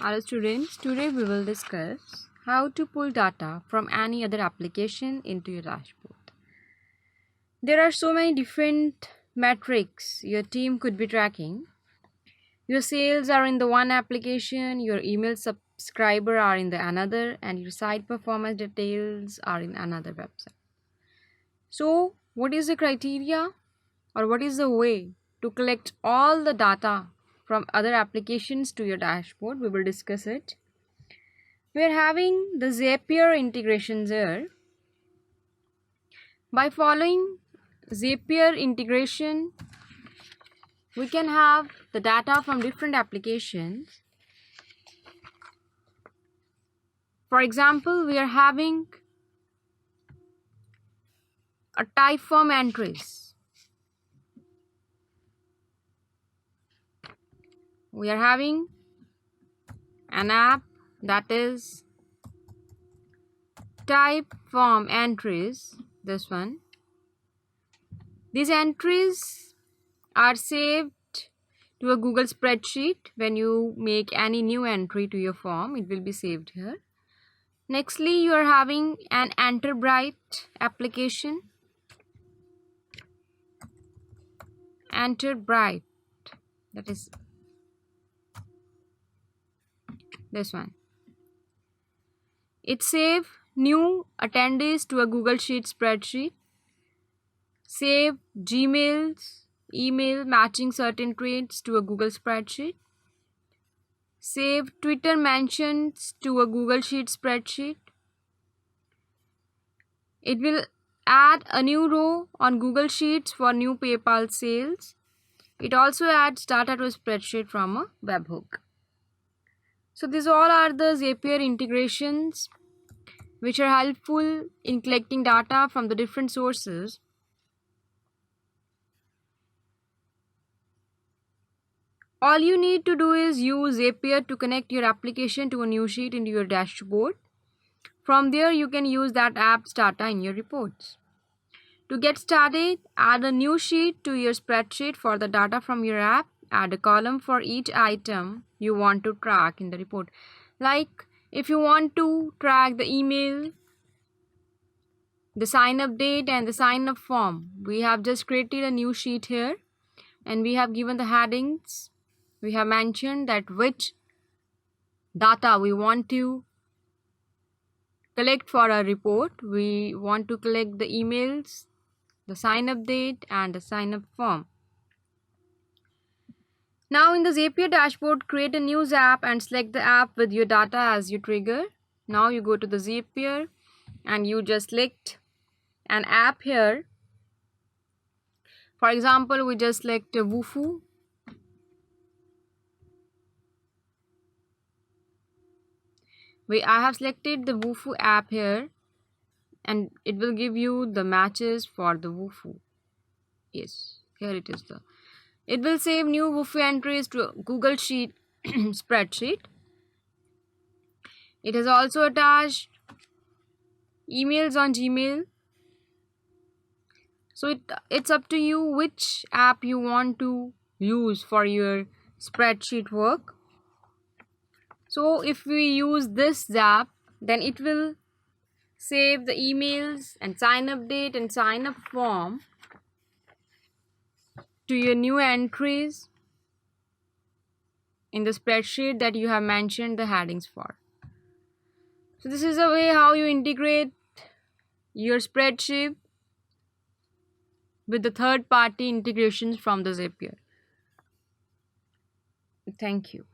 Hello students, today we will discuss how to pull data from any other application into your dashboard. There are so many different metrics your team could be tracking. Your sales are in the one application, your email subscriber are in the another, and your site performance details are in another website. So what is the criteria or what is the way to collect all the data from other applications to your dashboard? We will discuss it. We are having the Zapier integrations here. By following Zapier integration, we can have the data from different applications. For example, we are having a type form entries. We are having an app that is type form entries, this one. These entries are saved to a Google spreadsheet. When you make any new entry to your form, it will be saved here. Nextly, you are having an Enterbright application. Enterbright, that is this one. It save new attendees to a Google Sheet spreadsheet. Save Gmail's email matching certain traits to a Google spreadsheet. Save Twitter mentions to a Google Sheet spreadsheet. It will add a new row on Google Sheets for new PayPal sales. It also adds data to a spreadsheet from a webhook. So these all are the Zapier integrations which are helpful in collecting data from the different sources. All you need to do is use Zapier to connect your application to a new sheet into your dashboard. From there, you can use that app's data in your reports. To get started, add a new sheet to your spreadsheet for the data from your app. Add a column for each item you want to track in the report. Like if you want to track the email, the sign up date and the sign up form, we have just created a new sheet here and we have given the headings. We have mentioned that which data we want to collect for our report. We want to collect the emails, the sign up date and the sign up form. Now in the Zapier dashboard, create a news app and select the app with your data as your trigger. Now you go to the Zapier and you just select an app here. For example, we just select Wufoo. I have selected the Wufoo app here and it will give you the matches for the Wufoo. Yes, here it is. It will save new Wufoo entries to Google Sheet spreadsheet. It has also attached emails on Gmail. So it's up to you which app you want to use for your spreadsheet work. So if we use this app, then it will save the emails and sign up date and sign up form to your new entries in the spreadsheet that you have mentioned the headings for. So this is a way how you integrate your spreadsheet with the third-party integrations from the Zapier. Thank you.